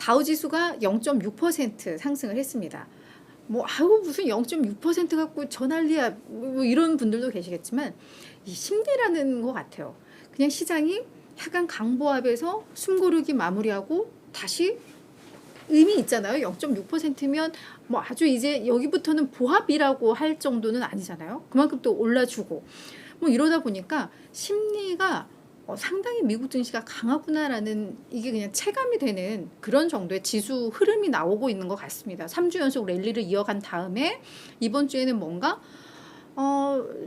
다우지수가 0.6% 상승을 했습니다. 뭐 아우 무슨 0.6% 갖고 저 난리야 뭐 이런 분들도 계시겠지만 이 심리라는 것 같아요. 그냥 시장이 약간 강보합에서 숨고르기 마무리하고 다시 의미 있잖아요. 0.6%면 뭐 아주 이제 여기부터는 보합이라고 할 정도는 아니잖아요. 그만큼 또 올라주고 뭐 이러다 보니까 심리가 상당히 미국 증시가 강하구나라는 이게 그냥 체감이 되는 그런 정도의 지수 흐름이 나오고 있는 것 같습니다. 3주 연속 랠리를 이어간 다음에 이번 주에는 뭔가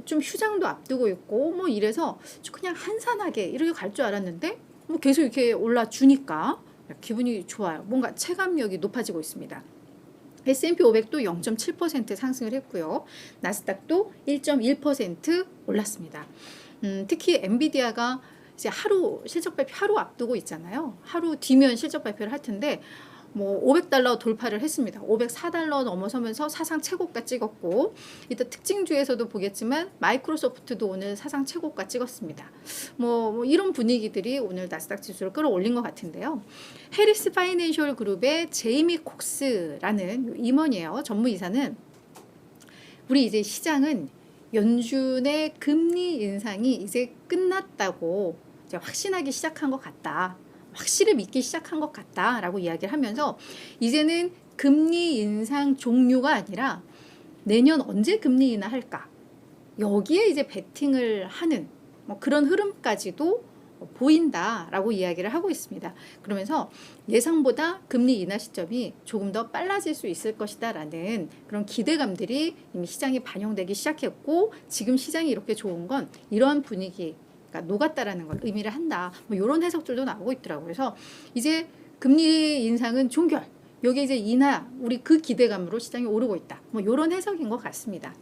좀 휴장도 앞두고 있고 뭐 이래서 그냥 한산하게 이렇게 갈 줄 알았는데 뭐 계속 이렇게 올라주니까 기분이 좋아요. 뭔가 체감력이 높아지고 있습니다. S&P 500도 0.7% 상승을 했고요. 나스닥도 1.1% 올랐습니다. 특히 엔비디아가 이제 하루 실적 발표 하루 앞두고 있잖아요. 하루 뒤면 실적 발표를 할 텐데 뭐 $500 돌파를 했습니다. $504 넘어서면서 사상 최고가 찍었고 이따 특징주에서도 보겠지만 마이크로소프트도 오늘 사상 최고가 찍었습니다. 뭐 이런 분위기들이 오늘 나스닥 지수를 끌어올린 것 같은데요. 해리스 파이낸셜 그룹의 제이미 콕스라는 임원이에요. 전무이사는 우리 이제 시장은 연준의 금리 인상이 이제 끝났다고 이제 확신하기 시작한 것 같다. 확실히 믿기 시작한 것 같다라고 이야기를 하면서 이제는 금리 인상 종류가 아니라 내년 언제 금리 인하할까 여기에 이제 베팅을 하는 뭐 그런 흐름까지도 보인다라고 이야기를 하고 있습니다. 그러면서 예상보다 금리 인하 시점이 조금 더 빨라질 수 있을 것이다라는 그런 기대감들이 이미 시장에 반영되기 시작했고 지금 시장이 이렇게 좋은 건 이러한 분위기 녹았다라는 걸 의미를 한다. 뭐 이런 해석들도 나오고 있더라고요. 그래서 이제 금리 인상은 종결. 여기 이제 인하 우리 그 기대감으로 시장이 오르고 있다. 뭐 이런 해석인 것 같습니다.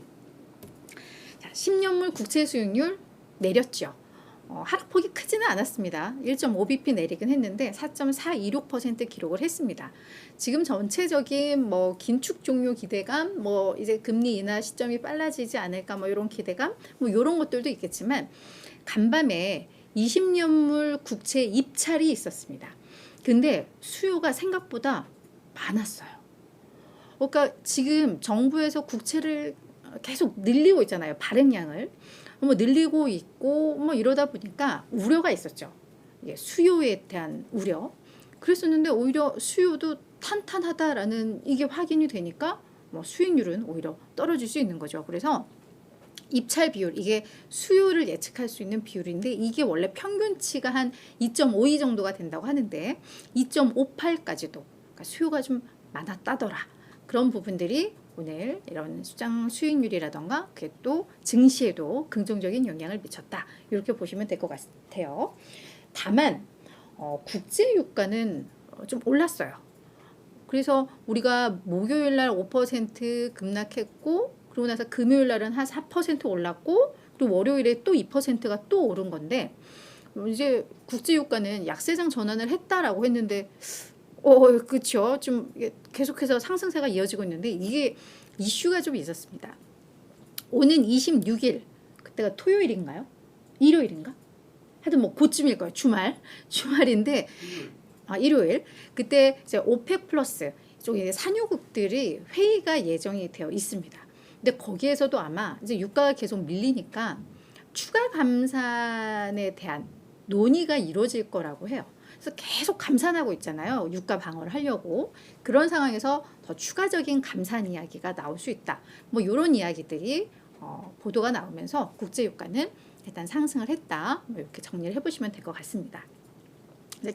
자, 10년물 국채 수익률 내렸죠. 하락폭이 크지는 않았습니다. 1.5bp 내리긴 했는데 4.426% 기록을 했습니다. 지금 전체적인 뭐 긴축 종료 기대감, 뭐 이제 금리 인하 시점이 빨라지지 않을까 뭐 이런 기대감, 뭐 이런 것들도 있겠지만 간밤에 20년물 국채 입찰이 있었습니다. 근데 수요가 생각보다 많았어요. 그러니까 지금 정부에서 국채를 계속 늘리고 있잖아요. 발행량을. 뭐 늘리고 있고 뭐 이러다 보니까 우려가 있었죠. 수요에 대한 우려. 그랬었는데 오히려 수요도 탄탄하다라는 이게 확인이 되니까 뭐 수익률은 오히려 떨어질 수 있는 거죠. 그래서 입찰 비율, 이게 수요를 예측할 수 있는 비율인데 이게 원래 평균치가 한 2.52 정도가 된다고 하는데 2.58까지도 그러니까 수요가 좀 많았다더라. 그런 부분들이 오늘 이런 수장 수익률이라던가 그게 또 증시에도 긍정적인 영향을 미쳤다. 이렇게 보시면 될 것 같아요. 다만 국제 유가는 좀 올랐어요. 그래서 우리가 목요일 날 5% 급락했고 그러고 나서 금요일 날은 한 4% 올랐고 그리고 월요일에 또 2%가 또 오른 건데 이제 국제 유가는 약세장 전환을 했다라고 했는데 그렇죠. 좀 계속해서 상승세가 이어지고 있는데 이게 이슈가 좀 있었습니다. 오는 26일 그때가 토요일인가요? 일요일인가? 하여튼 뭐 그쯤일 거예요. 주말인데 일요일 그때 이제 오펙 플러스 쪽에 산유국들이 회의가 예정이 되어 있습니다. 근데 거기에서도 아마 이제 유가가 계속 밀리니까 추가 감산에 대한 논의가 이루어질 거라고 해요. 그래서 계속 감산하고 있잖아요. 유가 방어를 하려고. 그런 상황에서 더 추가적인 감산 이야기가 나올 수 있다. 뭐 이런 이야기들이 보도가 나오면서 국제유가는 일단 상승을 했다. 뭐 이렇게 정리를 해보시면 될 것 같습니다.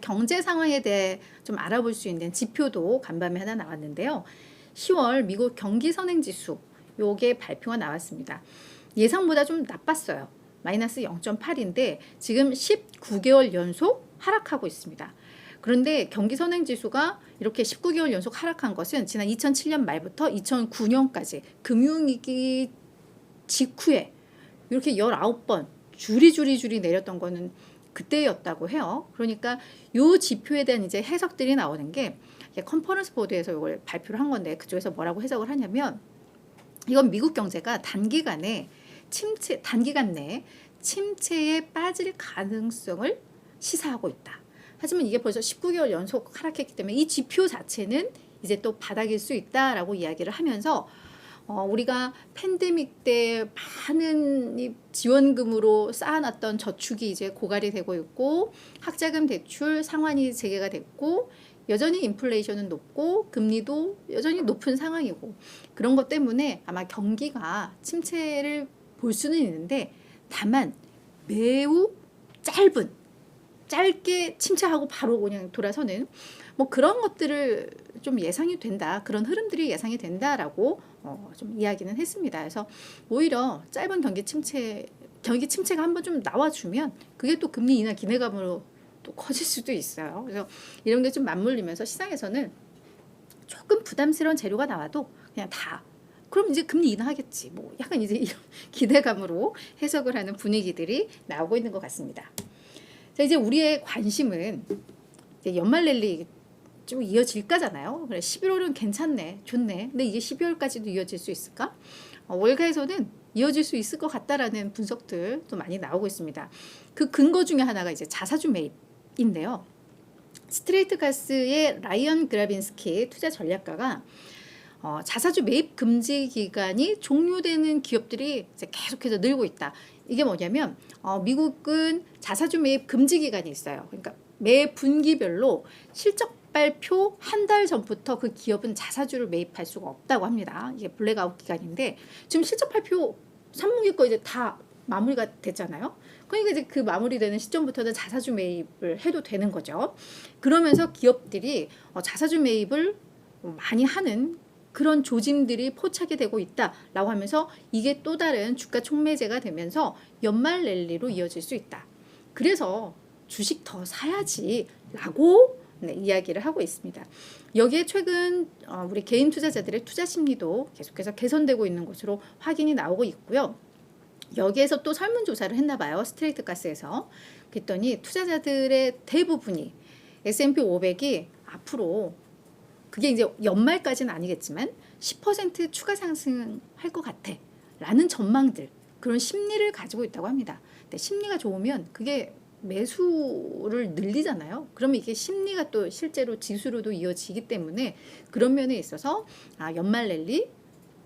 경제 상황에 대해 좀 알아볼 수 있는 지표도 간밤에 하나 나왔는데요. 10월 미국 경기 선행지수 요게 발표가 나왔습니다. 예상보다 좀 나빴어요. 마이너스 0.8인데 지금 19개월 연속 하락하고 있습니다. 그런데 경기 선행지수가 이렇게 19개월 연속 하락한 것은 지난 2007년 말부터 2009년까지 금융위기 직후에 이렇게 19번 줄이 내렸던 거는 그때였다고 해요. 그러니까 이 지표에 대한 이제 해석들이 나오는 게 컨퍼런스 보드에서 이걸 발표를 한 건데 그쪽에서 뭐라고 해석을 하냐면 이건 미국 경제가 단기간 내에 침체에 빠질 가능성을 시사하고 있다. 하지만 이게 벌써 19개월 연속 하락했기 때문에 이 지표 자체는 이제 또 바닥일 수 있다라고 이야기를 하면서 우리가 팬데믹 때 많은 이 지원금으로 쌓아놨던 저축이 이제 고갈이 되고 있고 학자금 대출 상환이 재개가 됐고 여전히 인플레이션은 높고 금리도 여전히 높은 상황이고 그런 것 때문에 아마 경기가 침체를 볼 수는 있는데 다만 매우 짧게 침체하고 바로 그냥 돌아서는 뭐 그런 것들을 좀 예상이 된다. 그런 흐름들이 예상이 된다라고 좀 이야기는 했습니다. 그래서 오히려 짧은 경기 침체가 한번 좀 나와주면 그게 또 금리 인하 기대감으로 또 커질 수도 있어요. 그래서 이런 게 좀 맞물리면서 시장에서는 조금 부담스러운 재료가 나와도 그냥 그럼 이제 금리 인하하겠지. 뭐 약간 이제 이런 기대감으로 해석을 하는 분위기들이 나오고 있는 것 같습니다. 자, 이제 우리의 관심은 이제 연말 랠리 좀 이어질까잖아요. 그래 11월은 괜찮네, 좋네. 근데 이게 12월까지도 이어질 수 있을까? 월가에서는 이어질 수 있을 것 같다라는 분석들도 많이 나오고 있습니다. 그 근거 중에 하나가 이제 자사주 매입인데요. 스트레이트 가스의 라이언 그라빈스키 투자 전략가가 자사주 매입 금지 기간이 종료되는 기업들이 이제 계속해서 늘고 있다. 이게 뭐냐면 미국은 자사주 매입 금지 기간이 있어요. 그러니까 매 분기별로 실적 발표 한 달 전부터 그 기업은 자사주를 매입할 수가 없다고 합니다. 이게 블랙아웃 기간인데 지금 실적 발표 3분기 거 이제 다 마무리가 됐잖아요. 그러니까 이제 그 마무리되는 시점부터는 자사주 매입을 해도 되는 거죠. 그러면서 기업들이 자사주 매입을 많이 하는 그런 조짐들이 포착이 되고 있다라고 하면서 이게 또 다른 주가 촉매제가 되면서 연말 랠리로 이어질 수 있다. 그래서 주식 더 사야지라고 이야기를 하고 있습니다. 여기에 최근 우리 개인 투자자들의 투자 심리도 계속해서 개선되고 있는 것으로 확인이 나오고 있고요. 여기에서 또 설문조사를 했나 봐요. 스트레이트 가스에서. 그랬더니 투자자들의 대부분이 S&P 500이 앞으로 그게 이제 연말까지는 아니겠지만 10% 추가 상승할 것 같아 라는 전망들, 그런 심리를 가지고 있다고 합니다. 근데 심리가 좋으면 그게 매수를 늘리잖아요. 그러면 이게 심리가 또 실제로 지수로도 이어지기 때문에 그런 면에 있어서 연말 랠리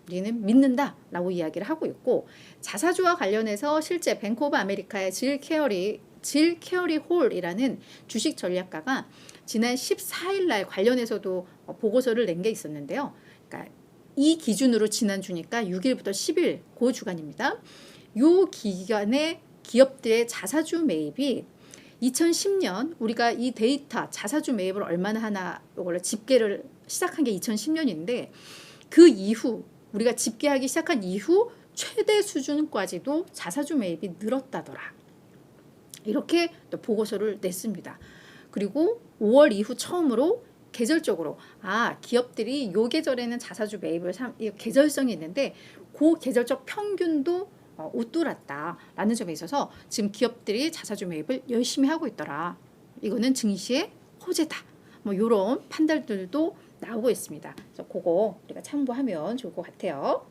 우리는 믿는다라고 이야기를 하고 있고, 자사주와 관련해서 실제 뱅크 오브 아메리카의 질 케어리 홀이라는 주식 전략가가 지난 14일 날 관련해서도 보고서를 낸 게 있었는데요. 그러니까 이 기준으로 지난주니까 6일부터 10일 그 주간입니다. 요 기간에 기업들의 자사주 매입이 2010년 우리가 이 데이터 자사주 매입을 얼마나 하나 이걸로 집계를 시작한 게 2010년인데 그 이후 우리가 집계하기 시작한 이후 최대 수준까지도 자사주 매입이 늘었다더라. 이렇게 또 보고서를 냈습니다. 그리고 5월 이후 처음으로 계절적으로 기업들이 요 계절에는 자사주 매입을 계절성이 있는데 그 계절적 평균도 웃돌았다라는 점에 있어서 지금 기업들이 자사주 매입을 열심히 하고 있더라. 이거는 증시의 호재다. 뭐 이런 판단들도 나오고 있습니다. 그래서 그거 우리가 참고하면 좋을 것 같아요.